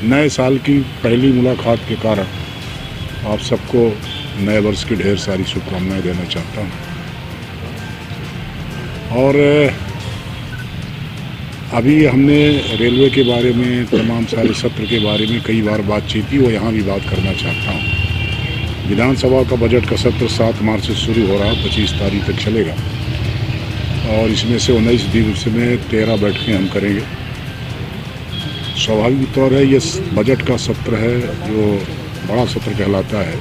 नए साल की पहली मुलाकात के कारण आप सबको नए वर्ष की ढेर सारी शुभकामनाएं देना चाहता हूं। और अभी हमने रेलवे के बारे में, तमाम सारे सत्र के बारे में कई बार बातचीत की, वो यहाँ भी बात करना चाहता हूँ। विधानसभा का बजट का सत्र 7 मार्च से शुरू हो रहा, 25 तारीख तक चलेगा और इसमें से 19 दिवस में 13 बैठकें हम करेंगे। स्वाभाविक तौर है ये बजट का सत्र है जो बड़ा सत्र कहलाता है,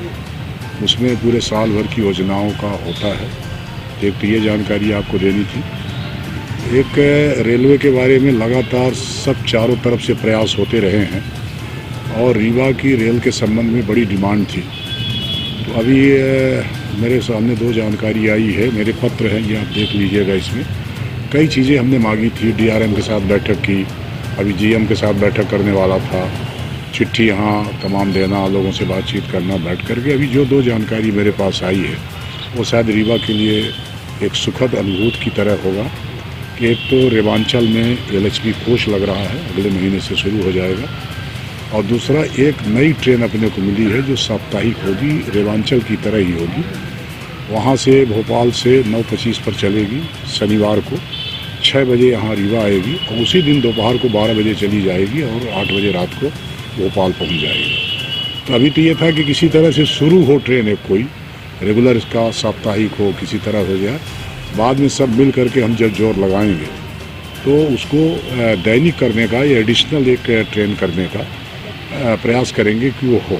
उसमें पूरे साल भर की योजनाओं का होता है। एक तो ये जानकारी आपको देनी थी। एक रेलवे के बारे में लगातार सब चारों तरफ से प्रयास होते रहे हैं और रीवा की रेल के संबंध में बड़ी डिमांड थी। तो अभी मेरे सामने 2 जानकारी आई है, मेरे पत्र हैं, ये आप देख लीजिएगा। इसमें कई चीज़ें हमने मांगी थी, डीआरएम के साथ बैठक की, अभी जीएम के साथ बैठक करने वाला था, चिट्ठी यहाँ तमाम देना, लोगों से बातचीत करना बैठ करके। अभी जो 2 जानकारी मेरे पास आई है वो शायद रीवा के लिए एक सुखद अनुभूति की तरह होगा कि एक तो रेवांचल में एलएचबी कोच लग रहा है, अगले महीने से शुरू हो जाएगा, और दूसरा एक नई ट्रेन अपने को मिली है जो साप्ताहिक होगी, रेवांचल की तरह ही होगी। वहाँ से भोपाल से 9:25 पर चलेगी, शनिवार को 6 बजे यहाँ रीवा आएगी और उसी दिन दोपहर को 12 बजे चली जाएगी और 8 बजे रात को भोपाल पहुँच जाएगी। तो अभी तो ये था कि किसी तरह से शुरू हो ट्रेन, एक कोई रेगुलर इसका साप्ताहिक हो, किसी तरह हो जाए। बाद में सब मिल करके हम जब जोर लगाएंगे तो उसको दैनिक करने का या एडिशनल एक ट्रेन करने का प्रयास करेंगे कि वो हो।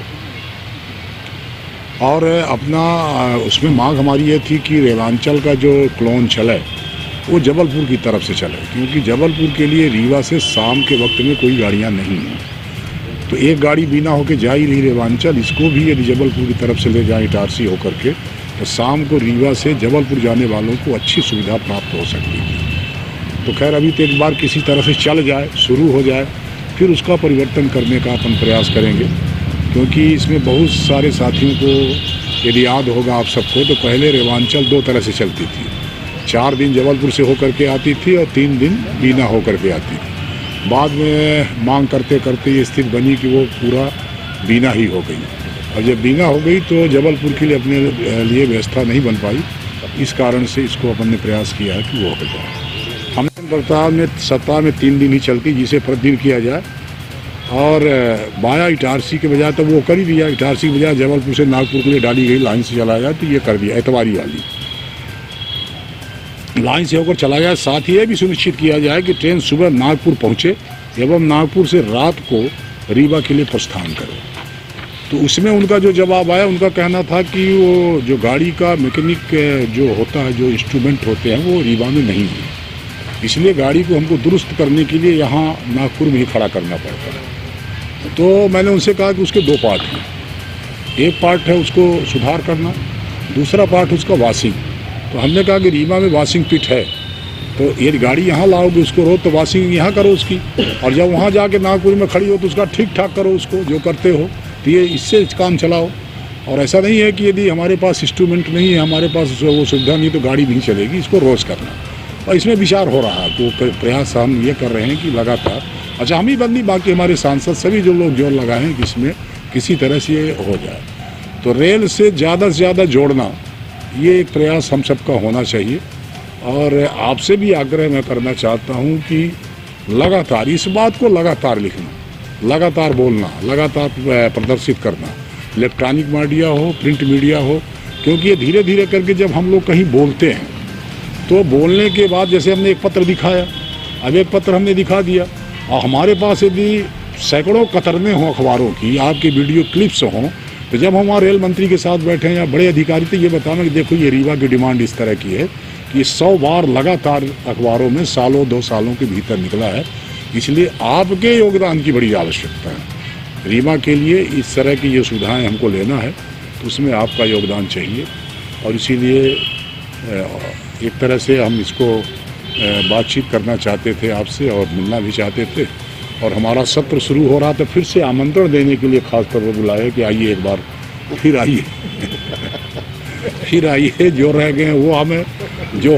और अपना उसमें मांग हमारी ये थी कि रेवांचल का जो क्लोन चले वो जबलपुर की तरफ से चले, क्योंकि जबलपुर के लिए रीवा से शाम के वक्त में कोई गाड़ियाँ नहीं हैं। तो एक गाड़ी बिना होके जा ही रही रेवांचल, इसको भी यदि जबलपुर की तरफ से ले जाए इटारसी होकर के, तो शाम को रीवा से जबलपुर जाने वालों को अच्छी सुविधा प्राप्त हो सकती थी। तो खैर अभी तो एक बार किसी तरह से चल जाए, शुरू हो जाए, फिर उसका परिवर्तन करने का अपन प्रयास करेंगे। क्योंकि इसमें बहुत सारे साथियों को यदि याद होगा आप सबको, तो पहले रेवांचल 2 तरह से चलती थी। 4 दिन जबलपुर से होकर के आती थी और 3 दिन बीना होकर के आती थी। बाद में मांग करते करते ये स्थिति बनी कि वो पूरा बीना ही हो गई, और जब बीना हो गई तो जबलपुर के लिए अपने लिए व्यवस्था नहीं बन पाई। इस कारण से इसको अपन ने प्रयास किया है कि वो हो जाए। हमने बर्ताव में सप्ताह में 3 दिन ही चलती, जिसे प्रतिदिन किया जाए, और बाया इटारसी के बजाय तो वो कर ही दिया। इटारसी के बजाय जबलपुर से नागपुर के लिए डाली गई लाइन से चला जाए, तो ये कर दिया, एतवारी वाली लाइन से होकर चला जाए। साथ ही ये भी सुनिश्चित किया जाए कि ट्रेन सुबह नागपुर पहुंचे एवं नागपुर से रात को रीवा के लिए प्रस्थान करे। तो उसमें उनका जो जवाब आया, उनका कहना था कि वो जो गाड़ी का मैकेनिक जो होता है, जो इंस्ट्रूमेंट होते हैं, वो रीवा में नहीं है, इसलिए गाड़ी को हमको दुरुस्त करने के लिए यहाँ नागपुर में ही खड़ा करना पड़ता है। तो मैंने उनसे कहा कि उसके 2 पार्ट हैं। एक पार्ट है उसको सुधार करना, दूसरा पार्ट उसका वॉशिंग। तो हमने कहा कि रीवा में वॉशिंग पिट है, तो ये गाड़ी यहाँ लाओगे उसको रोज, तो वॉशिंग यहाँ करो उसकी, और जब वहाँ जाके नागपुर में खड़ी हो तो उसका ठीक ठाक करो उसको, जो करते हो। तो ये इससे काम चलाओ। और ऐसा नहीं है कि यदि हमारे पास इंस्ट्रूमेंट नहीं है, हमारे पास वो सुविधा नहीं, तो गाड़ी नहीं चलेगी, इसको रोज़ करना। और इसमें विचार हो रहा है, तो प्रयास हम ये कर रहे हैं कि लगातार, अच्छा हम ही बंदी, बाकी हमारे सांसद सभी जो लोग जोर लगाए हैं कि इसमें किसी तरह से ये हो जाए। तो रेल से ज़्यादा जोड़ना, ये एक प्रयास हम सबका होना चाहिए। और आपसे भी आग्रह मैं करना चाहता हूँ कि लगातार इस बात को लगातार लिखना, लगातार बोलना, लगातार प्रदर्शित करना, इलेक्ट्रॉनिक मीडिया हो, प्रिंट मीडिया हो, क्योंकि ये धीरे धीरे करके जब हम लोग कहीं बोलते हैं तो बोलने के बाद, जैसे हमने एक पत्र दिखाया, अब एक पत्र हमने दिखा दिया, और हमारे पास यदि सैकड़ों कतरने हों अखबारों की, आपके वीडियो क्लिप्स हों, तो जब हम वहाँ रेल मंत्री के साथ बैठे हैं या बड़े अधिकारी, तो ये बताना कि देखो ये रीवा की डिमांड इस तरह की है कि 100 बार लगातार अखबारों में सालों 2 सालों के भीतर निकला है, इसलिए आपके योगदान की बड़ी आवश्यकता है। रीवा के लिए इस तरह की ये सुविधाएं हमको लेना है, तो उसमें आपका योगदान चाहिए। और इसीलिए एक तरह से हम इसको बातचीत करना चाहते थे आपसे और मिलना भी चाहते थे। और हमारा सत्र शुरू हो रहा था, फिर से आमंत्रण देने के लिए खास तौर पर बुलाया कि आइए एक बार, फिर आइए फिर आइए, जो रह गए हैं वो हमें जो